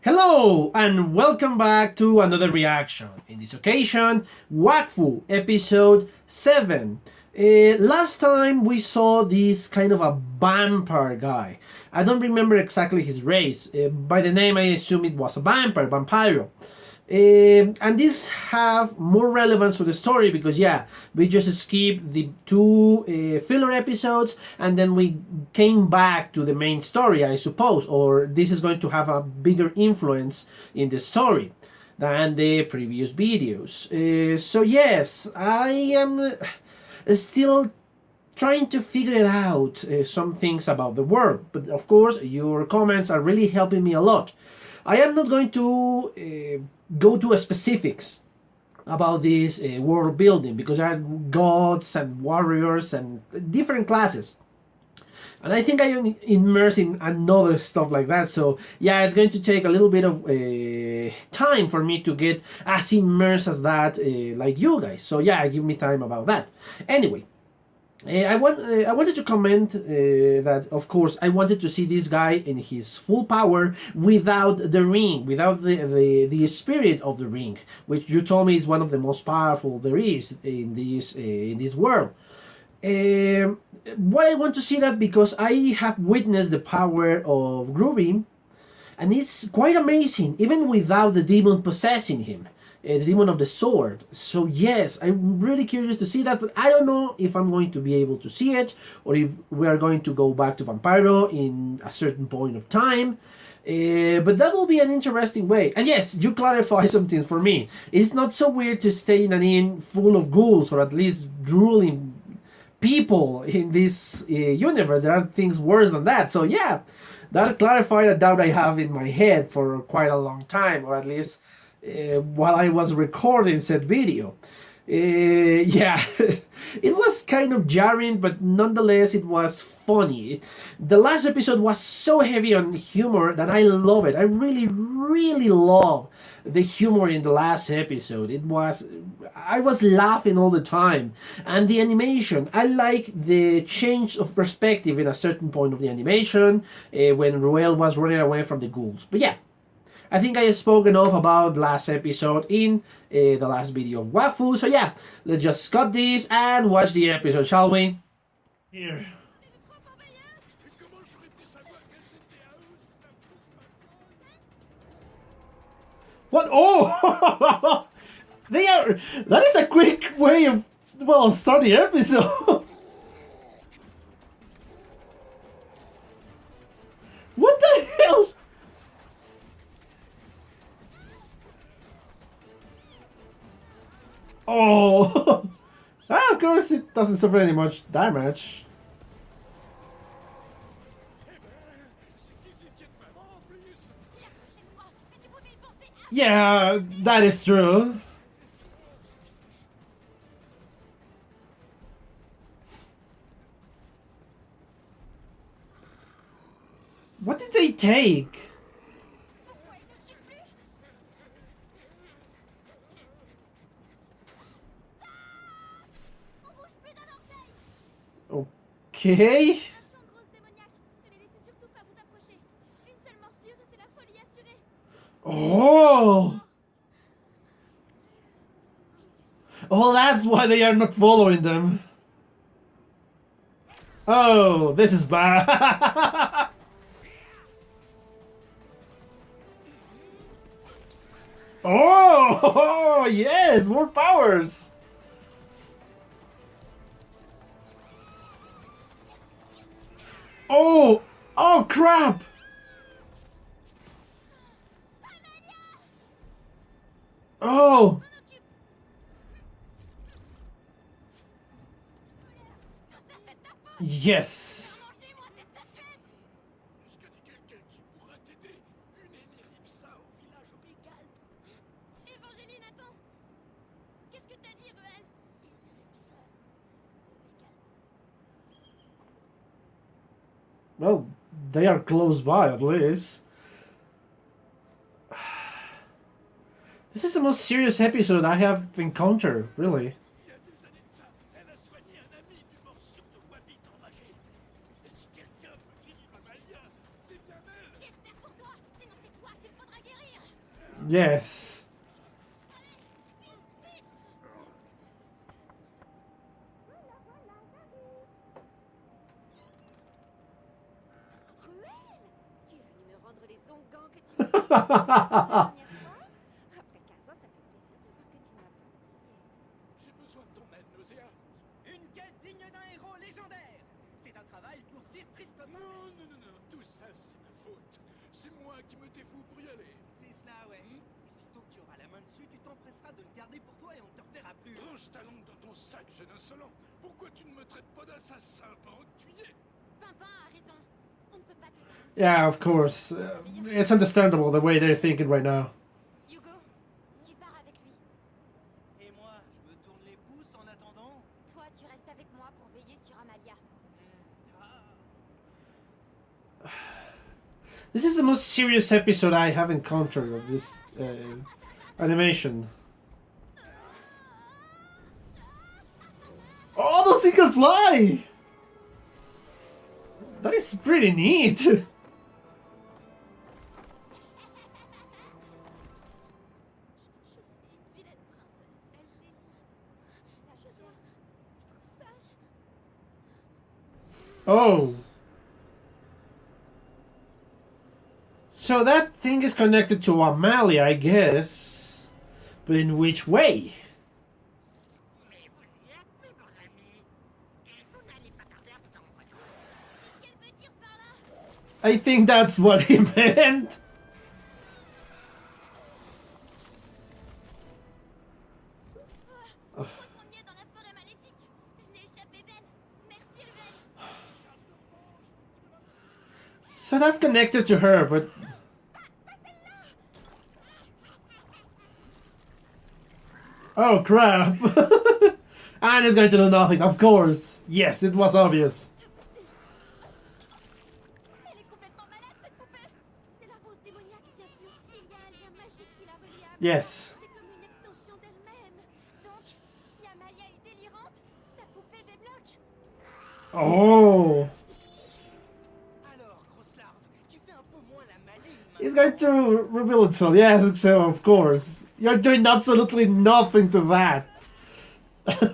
Hello and welcome back to another reaction. In this occasion, Wakfu episode 7. Last time we saw this kind of a vampire guy. I don't remember exactly his race. By the name I assume it was a vampiro. And this have more relevance to the story because we just skipped the two filler episodes and then we came back to the main story, I suppose, or this is going to have a bigger influence in the story than the previous videos. So yes, I am still trying to figure it out, some things about the world, but of course your comments are really helping me a lot. I am not going to go to specifics about this world building because there are gods and warriors and different classes. And I think I am immersed in another stuff like that. So yeah, it's going to take a little bit of time for me to get as immersed as that, like you guys. So yeah, give me time about that. Anyway, I wanted to comment that, of course, I wanted to see this guy in his full power without the ring, without the spirit of the ring, which you told me is one of the most powerful there is in this world. Why I want to see that because I have witnessed the power of Groovy, and it's quite amazing, even without the demon possessing him, the demon of the sword. So yes, I'm really curious to see that, but I don't know if I'm going to be able to see it, or if we are going to go back to Vampiro in a certain point of time. But that will be an interesting way. And yes, you clarify something for me. It's not so weird to stay in an inn full of ghouls, or at least drooling people in this universe. There are things worse than that. So yeah, that clarified a doubt I have in my head for quite a long time, or at least while I was recording said video. Yeah, it was kind of jarring, but nonetheless, it was funny. The last episode was so heavy on humor that I love it. I really, really love the humor in the last episode. I was laughing all the time. And the animation, I like the change of perspective in a certain point of the animation when Ruel was running away from the ghouls. But yeah, I think I spoke enough about last episode in the last video of Wafu. So yeah, let's just cut this and watch the episode, shall we? Here. What? Oh! They are. That is a quick way of, well, start the episode. What the hell? Oh! Ah, of course it doesn't suffer any much damage. Yeah, that is true. What did they take? Okay. Oh! Oh, that's why they are not following them. Oh, this is bad. Oh, yes, more powers. Oh, oh crap. Oh. Yes. Well, they are close by at least. This is the most serious episode I have encountered, really. Yes. J'ai besoin de ton aide, Nausea. Une quête digne d'un héros légendaire. C'est un travail pour Sir Tristan. Non, tout ça c'est ma faute. C'est moi qui me défoue pour y aller. C'est cela, ouais. Et sitôt que tu auras la main dessus, tu t'empresseras de le garder pour toi et on ne te reverra plus. Range ta langue dans ton sac, jeune insolent. Pourquoi tu ne me traites pas d'assassin pendant que tu y es? Pimpin a raison. On ne peut pas te faire. Yeah, of course. It's understandable the way they're thinking right now. Hugo, tu pars avec lui. Et moi, je me tourne les pouces en attendant. Toi, tu restes avec moi pour veiller sur Amalia. This is the most serious episode I have encountered of this animation. Oh, those things can fly! That is pretty neat. Je suis une vilaine princesse. Là, je dois être sage. Oh. So that thing is connected to Amalia, I guess. But in which way? Mais vous y êtes, mes bons amis. Et vous n'allez pas tarder à vous en rendre compte. Qu'est-ce qu'elle veut dire par là? I think that's what he meant. Je crois qu'on y est dans la forêt maléfique. Je n'ai échappé belle. Merci, Ruben. So that's connected to her, but... Oh crap! And it's going to do nothing, of course! Yes, it was obvious. Elle est complètement malade, cette poupée. C'est la rose démoniaque, bien sûr. Il y a un lien magique qui la relie à Amalia. Yes. C'est comme une extension d'elle-même. Donc, si Amalia est délirante, sa poupée débloque. Oh! Alors, grosse larve, tu fais un peu moins la maligne. It's going to reveal itself, yes, so of course. You're doing absolutely nothing to that. Mon arc.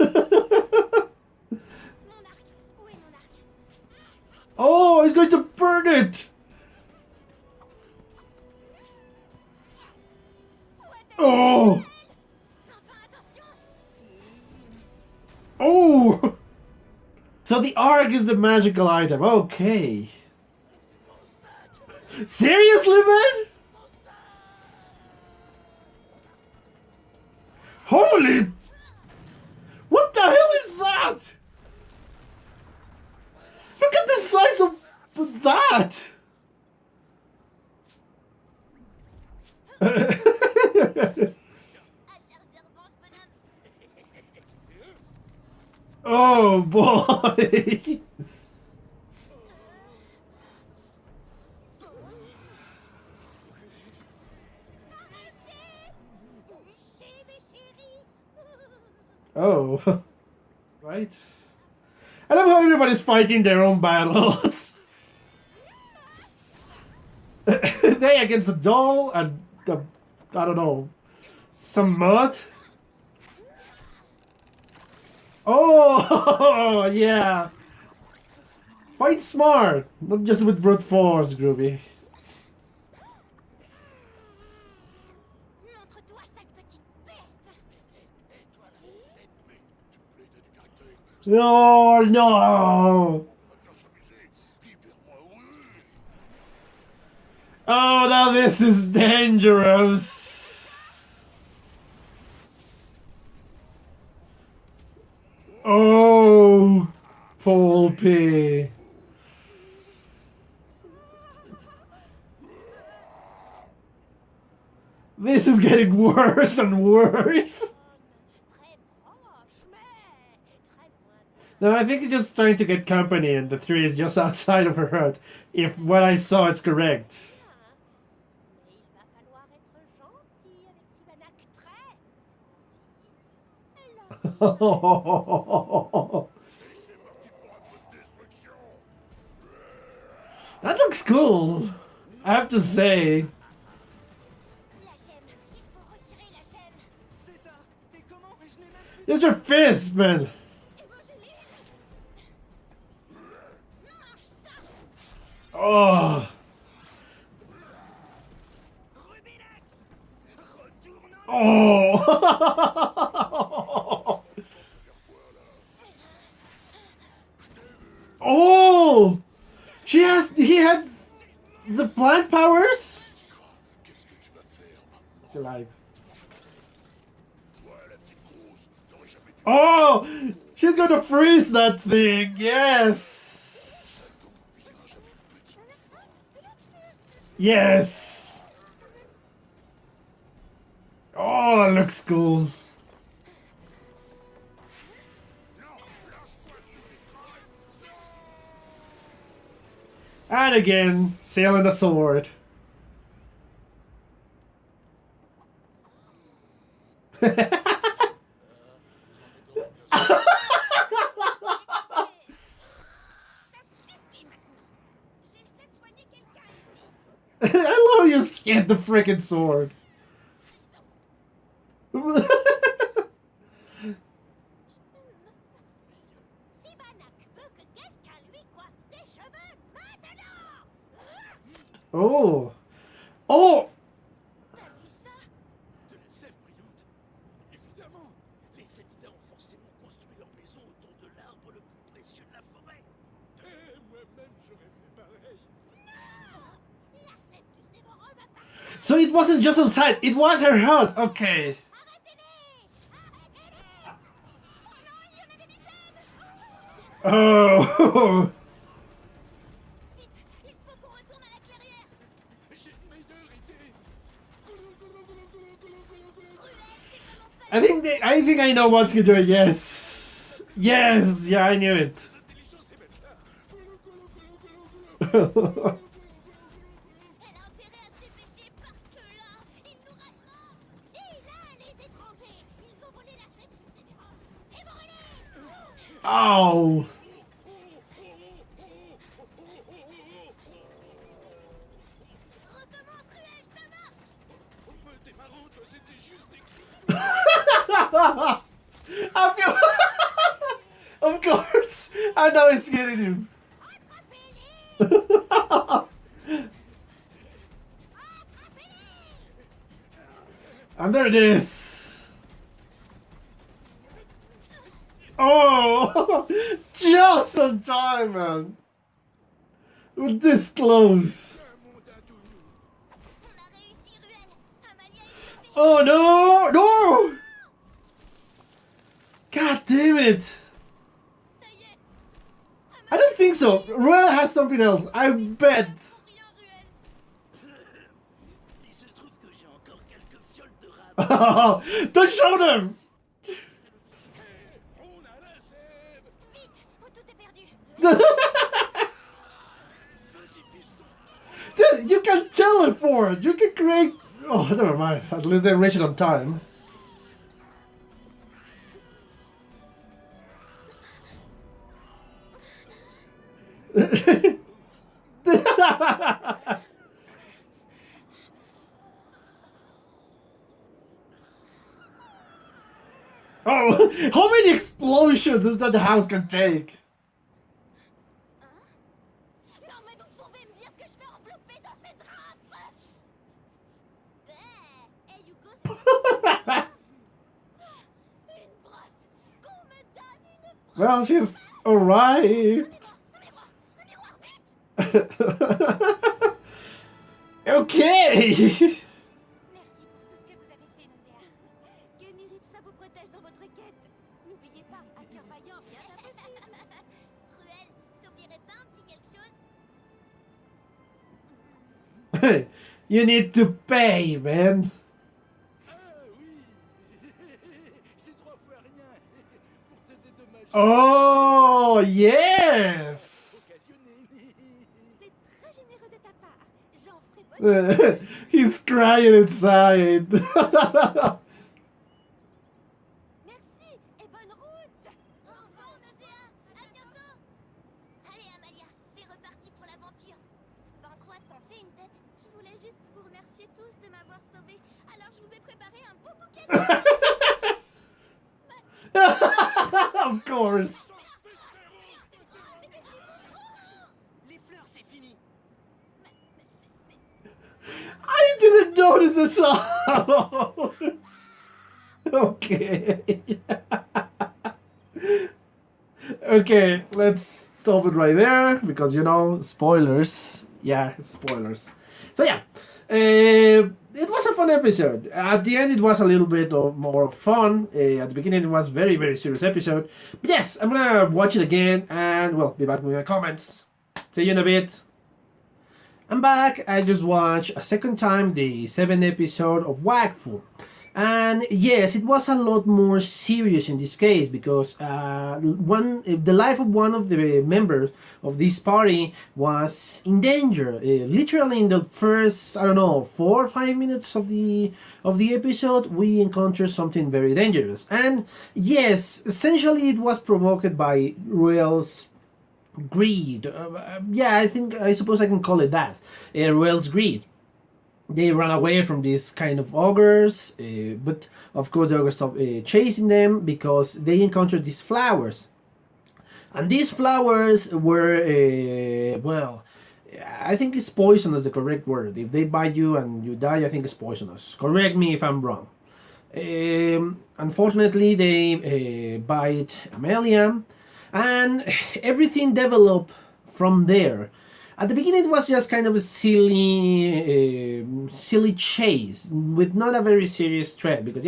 Où est mon arc? Oh, he's going to burn it! Oh! Enfin, attention. Oh! So the arc is the magical item, okay. Seriously, man? Holy... What the hell is that? Look at the size of that! À charge de revanche, bonhomme. Oh boy! Chérie, chérie. Oh. Right. I love how everybody's fighting their own battles. They against a doll and I don't know, some mud. Oh yeah. Fight smart, not just with brute force, Groovy. Montre-toi, sale petite peste. No, no. Oh, now this is dangerous. Oh, Paul P. This is getting worse and worse. Très proche, mais très loin. No, I think he's just trying to get company and the tree is just outside of her hut. If what I saw is correct. Mais il va falloir être gentil avec Sivanac, très gentil. That looks cool, I have to say. La gemme. It's your fist, man. Oh. Oh. Oh. He has the plant powers. She likes. Oh, she's gonna freeze that thing. Yes. Yes. Oh, that looks cool. And again, sailing the sword. I love you scared the freaking sword. Oh. Oh. T'as vu ça? De la sève brillante. Évidemment. Les Cétidins ont forcément construit leur maison autour de l'arbre le plus précieux de la forêt. Et moi-même, j'aurais fait pareil. La sève du Sévoron m'appartient. So it wasn't just outside, it was her hut. Okay. Arrêtez-les! Arrêtez-les! Oh non, il y en avait des scènes! Oh. Vite, il faut qu'on retourne à la clairière! J'ai une meilleure idée. I think I know what's gonna do it. Yes. Yes. Yeah, I knew it. Intelligence et même ça. Elle a intérêt à se dépêcher parce que là, ils nous rattrapent! Et là, les étrangers! Ils ont volé la sève du Sévérin! Et brûlé! Oh. Recommence, Ruel, ça marche! T'es marrant, toi, c'était juste écrit. I feel. Of course. I know it's getting him. And there it is. Oh, just in time, man. We're this close. On a réussi, Ruel! Amalia est sauvée! Oh no, no! God damn it! Ça y est! I don't think so. Ruel has something else. I bet. Pour rien, Ruel! Il se trouve que j'ai encore quelques fioles de rame. Don't show them. On a la sève. Vite! Ou tout est perdu! Vas-y, fiston. Dude, you can teleport. You can create. Oh, never mind. At least they reach it on time. Oh, how many explosions does that house can take? Non, mais vous pouvez me dire ce que je fais enveloppé dans cette rafle! Hey, Hugo, c'est une brosse! Qu'on me donne une brosse! Well, she's alright. Un miroir, vite! Okay. Merci pour tout ce que vous avez fait, Nausea. Que Niripsa vous protège dans votre quête. N'oubliez pas, à cœur vaillant, rien d'impossible. Ruel, t'oublierais pas un petit quelque chose? You need to pay, man. Ah oui. C'est 3 fois rien. Pour te dédommager. Oh, yes. Occasionné. C'est très généreux de ta part. J'en ferai bonne. He's crying inside. Merci et bonne route. Au revoir, Nausea. À bientôt. Allez, Amalia, c'est reparti pour l'aventure. Ben quoi, t'en fais une tête? Je voulais juste vous remercier tous de m'avoir sauvé. Alors je vous ai préparé un beau bouquet de... Of course. Les fleurs, c'est fini. I didn't notice the song. Okay. Okay, let's stop it right there because spoilers. Yeah, spoilers. So yeah, it was a fun episode. At the end, it was a little bit of more fun. At the beginning, it was very very serious episode. But yes, I'm gonna watch it again and be back with my comments. See you in a bit. I'm back. I just watched a second time the 7th episode of Wakfu. And yes, it was a lot more serious in this case because the life of one of the members of this party was in danger. Literally, in the first 4 or 5 minutes of the episode, we encountered something very dangerous. And yes, essentially, it was provoked by Ruel's greed. Yeah, I suppose I can call it that. Ruel's greed. They ran away from these kind of ogres, but of course the ogres stopped chasing them because they encountered these flowers. And these flowers were, I think it's poisonous, the correct word. If they bite you and you die, I think it's poisonous. Correct me if I'm wrong. Unfortunately, they bite Amelia, and everything developed from there. At the beginning, it was just kind of a silly chase with not a very serious threat because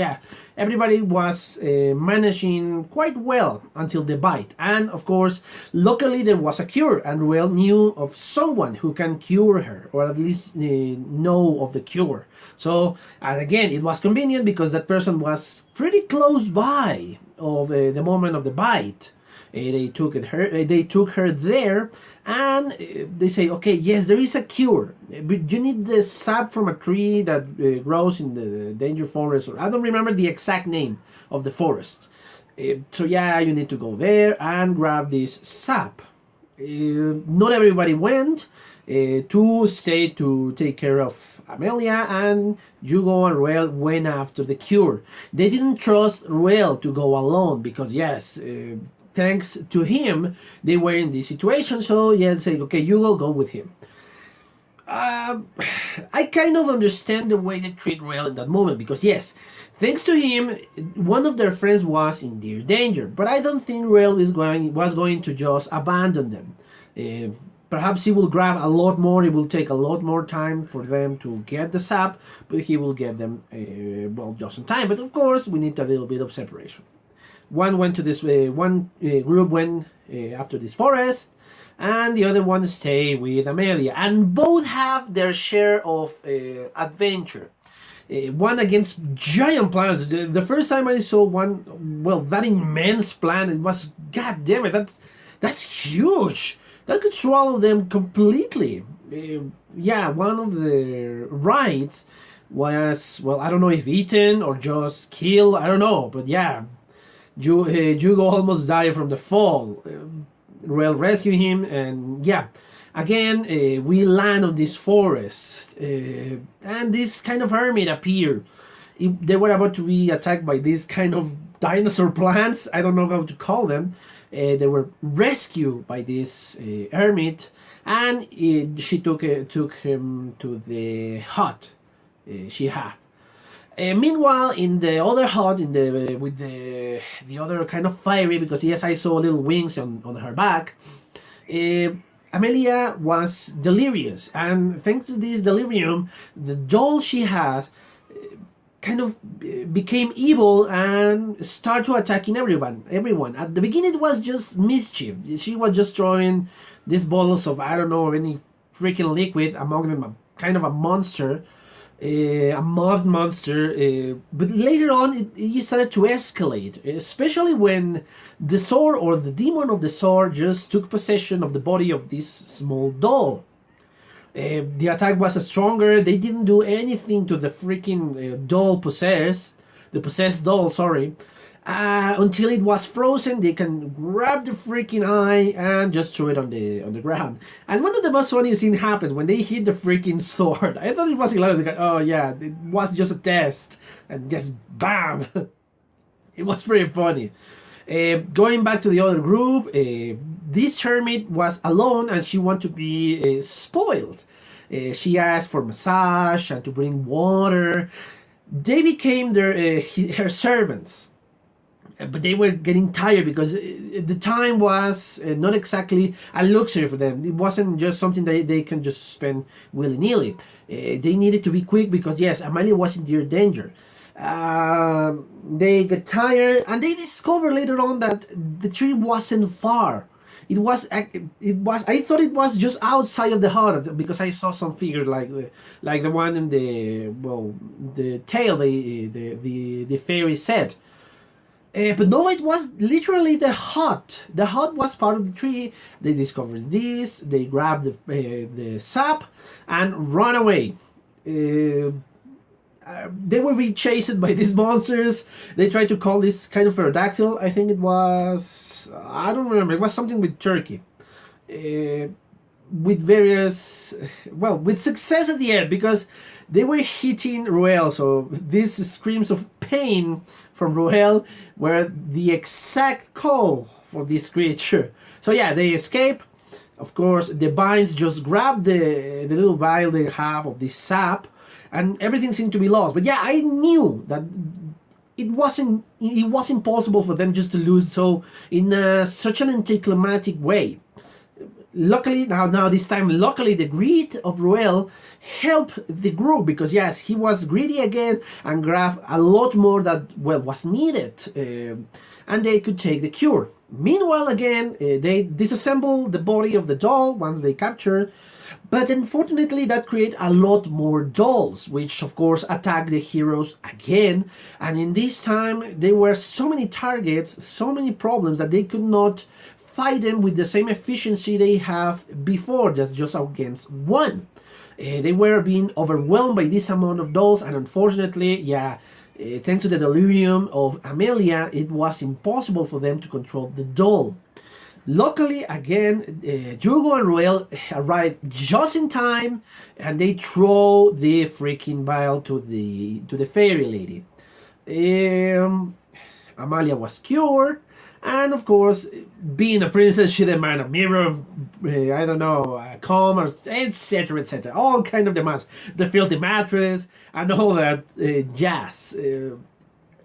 everybody was managing quite well until the bite. And of course, luckily there was a cure, and Ruel knew of someone who can cure her, or at least know of the cure. So, and again, it was convenient because that person was pretty close by of the moment of the bite. They took her there, and they say, okay, yes, there is a cure, but you need the sap from a tree that grows in the danger forest, or I don't remember the exact name of the forest. So you need to go there and grab this sap. Not everybody went. Two stayed to take care of Amelia, and Hugo and Ruel went after the cure. They didn't trust Ruel to go alone because thanks to him, they were in this situation. So say, okay, you will go with him. I kind of understand the way they treat Ruel in that moment because thanks to him, one of their friends was in dear danger. But I don't think Ruel was going to just abandon them. Perhaps he will grab a lot more. It will take a lot more time for them to get the sap, but he will get them just in time. But of course, we need a little bit of separation. One went to this group went after this forest, and the other one stay with Amelia, and both have their share of adventure. One against giant plants. The first time I saw one, that immense plant, it was, god damn it, that's huge. That could swallow them completely. One of the rides was, I don't know if eaten or just killed, I don't know, but Hugo almost died from the fall. Ruel rescued him, and again we land on this forest, and this kind of hermit appeared. They were about to be attacked by these kind of dinosaur plants. I don't know how to call them. They were rescued by this hermit, and she took him to the hut she had. Meanwhile, in the other hut, with the other kind of fiery, because I saw little wings on her back. Amelia was delirious, and thanks to this delirium, the doll she has kind of became evil and started to attacking everyone. At the beginning, it was just mischief. She was just throwing these bottles of, I don't know, any freaking liquid among them, kind of a monster. A moth monster, but later on it started to escalate, especially when the sword, or the demon of the sword, just took possession of the body of this small doll. The attack was stronger. They didn't do anything to the freaking possessed doll, sorry. Until it was frozen, they can grab the freaking eye and just throw it on the ground. And one of the most funny things happened when they hit the freaking sword. I thought it was hilarious. Like, oh yeah, it was just a test, and just bam! It was pretty funny. Going back to the other group, this hermit was alone and she wanted to be spoiled. She asked for massage and to bring water. They became her servants. But they were getting tired because the time was not exactly a luxury for them. It wasn't just something that they can just spend willy-nilly. They needed to be quick because, yes, Amalia was in dear danger. They got tired and they discovered later on that the tree wasn't far. I thought it was just outside of the hut because I saw some figure like the one in the tale the fairy said. But no, it was literally the hut. The hut was part of the tree. They discovered this. They grabbed the sap and run away. They were being chased by these monsters. They tried to call this kind of pterodactyl. I think it was... I don't remember. It was something with Turkey. With various... Well, with success at the end because they were hitting Ruel. So these screams of pain from Ruel were the exact call for this creature. So yeah, they escape. Of course, the vines just grab the little vial they have of this sap, and everything seemed to be lost. But yeah, I knew that it was impossible for them just to lose so in such an anticlimactic way. Luckily, now this time, luckily the greed of Ruel helped the group because yes, he was greedy again and grabbed a lot more that was needed, and they could take the cure. Meanwhile, again, they disassemble the body of the doll once they capture, but unfortunately that created a lot more dolls, which of course attack the heroes again. And in this time, there were so many targets, so many problems that they could not fight them with the same efficiency they have before, just against one. They were being overwhelmed by this amount of dolls, and unfortunately, thanks to the delirium of Amelia, it was impossible for them to control the doll. Luckily, again, Jugo and Ruel arrive just in time, and they throw the freaking vial to the fairy lady. Amalia was cured, and of course, being a princess, she demanded a mirror, I don't know, a comb, etc., etc. All kind of demands. The filthy mattress, and all that jazz.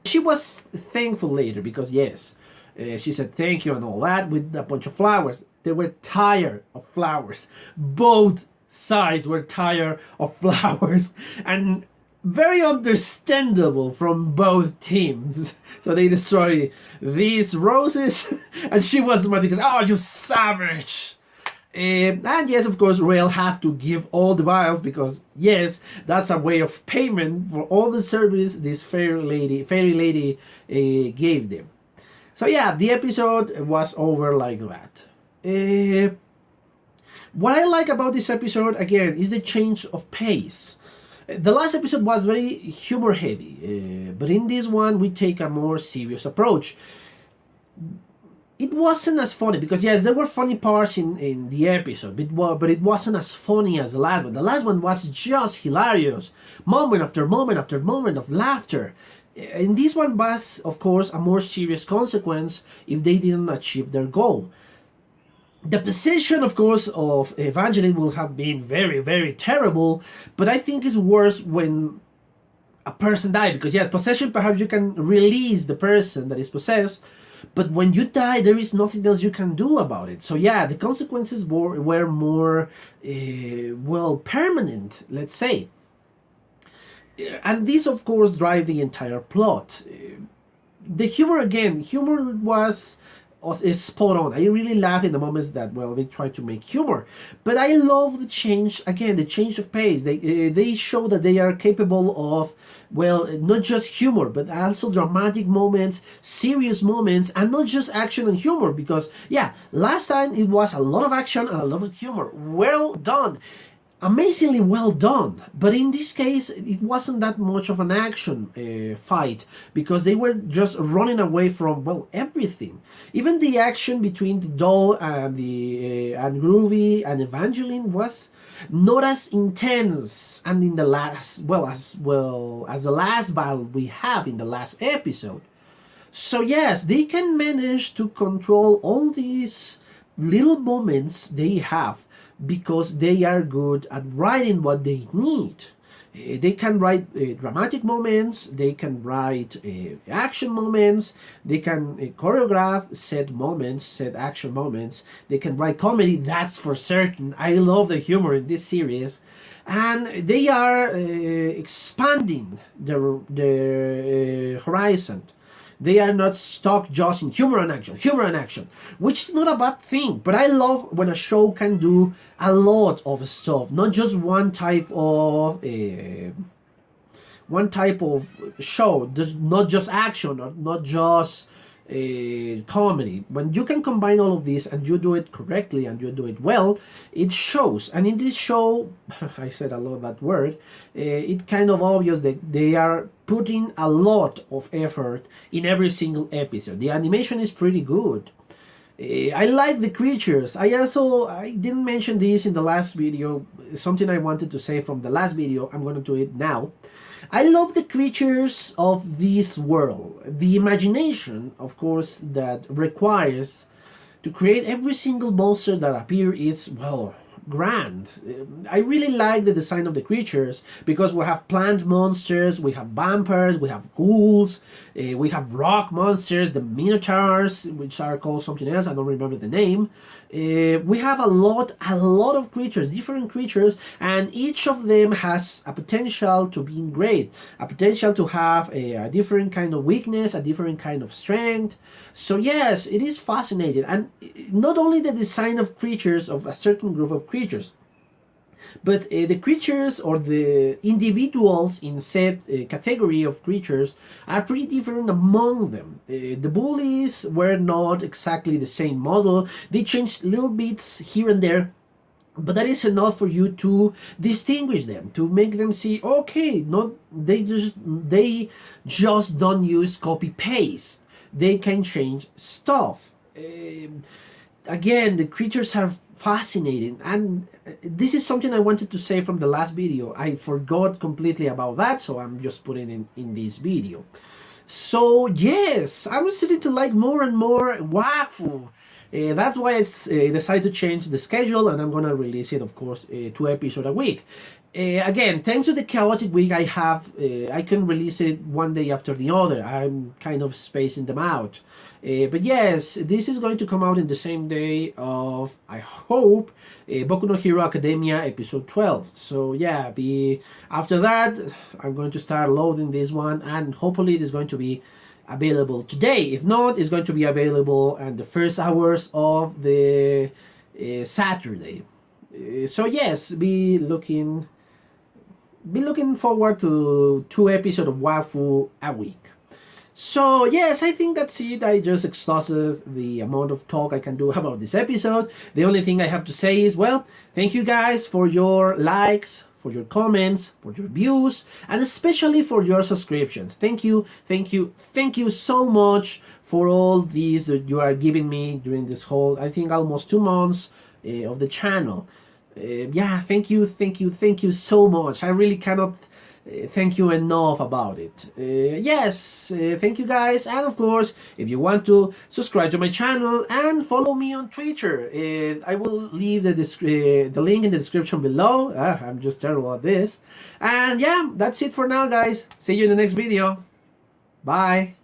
She was thankful later because, yes, she said thank you and all that with a bunch of flowers. They were tired of flowers. Both sides were tired of flowers. And very understandable from both teams. So they destroy these roses, and she was mad because, oh, you savage! And yes, of course, Rael have to give all the vials because, yes, that's a way of payment for all the service this fairy lady gave them. So yeah, the episode was over like that. What I like about this episode, again, is the change of pace. The last episode was very humor heavy, but in this one we take a more serious approach. It wasn't as funny because yes, there were funny parts in the episode, but it wasn't as funny as the last one. The last one was just hilarious, moment after moment after moment of laughter. And this one was, of course, a more serious consequence if they didn't achieve their goal. The position, of course, of Evangeline will have been very, very terrible, but I think it's worse when a person dies, because yeah, possession, perhaps you can release the person that is possessed, but when you die, there is nothing else you can do about it. So yeah, the consequences were more, permanent, let's say. And this, of course, drives the entire plot. The humor was spot on. I really laugh in the moments that, they try to make humor. But I love the change of pace. They show that they are capable of, not just humor, but also dramatic moments, serious moments, and not just action and humor. Because, last time it was a lot of action and a lot of humor. Well done. Amazingly well done, but in this case it wasn't that much of an action fight because they were just running away from everything. Even the action between the doll and and Groovy and Evangeline was not as intense and in the last as the last battle we have in the last episode. So yes, they can manage to control all these little moments they have because they are good at writing what they need. They can write dramatic moments, they can write action moments, they can choreograph set moments, set action moments, they can write comedy, that's for certain. I love the humor in this series. And they are expanding their horizon. They are not stuck just in humor and action, which is not a bad thing. But I love when a show can do a lot of stuff, not just one type of show, not just action or not just comedy. When you can combine all of this and you do it correctly and you do it well, it shows. And in this show, I said a lot that word, it's kind of obvious that they are putting a lot of effort in every single episode. The animation is pretty good. I like the creatures. I didn't mention this in the last video, something I wanted to say from the last video. I'm going to do it now. I love the creatures of this world. The imagination, of course, that requires to create every single monster that appears is, well, grand. I really like the design of the creatures because we have plant monsters, we have vampires, we have ghouls, we have rock monsters, the minotaurs, which are called something else, I don't remember the name. We have a lot of creatures, different creatures, and each of them has a potential to be great, a potential to have a different kind of weakness, a different kind of strength. So yes, it is fascinating. And not only the design of creatures, of a certain group of creatures, but the creatures or the individuals in said category of creatures are pretty different among them. The bullies were not exactly the same model. They changed little bits here and there, but that is enough for you to distinguish them, to make them see, okay, not they just don't use copy paste. They can change stuff. Again, the creatures are fascinating, and this is something I wanted to say from the last video. I forgot completely about that, so I'm just putting it in this video. So yes, I'm starting to like more and more Wakfu. That's why I decided to change the schedule, and I'm gonna release it, of course, 2 episodes a week. Again, thanks to the chaotic week I have, I can release it one day after the other. I'm kind of spacing them out. But yes, this is going to come out in the same day of, I hope, Boku no Hero Academia episode 12. So yeah, after that, I'm going to start loading this one, and hopefully it is going to be available today. If not, it's going to be available in the first hours of the Saturday. So yes, be looking forward to 2 episodes of Wakfu a week. So yes, I think that's it. I just exhausted the amount of talk I can do about this episode. The only thing I have to say is, well, thank you guys for your likes, for your comments, for your views, and especially for your subscriptions. Thank you so much for all these that you are giving me during this whole, I think, almost 2 months of the channel. Yeah, thank you so much. I really cannot thank you enough about it. Yes, thank you guys, and of course, if you want to subscribe to my channel and follow me on Twitter, I will leave the link in the description below. I'm just terrible at this. And yeah, that's it for now, guys. See you in the next video. Bye.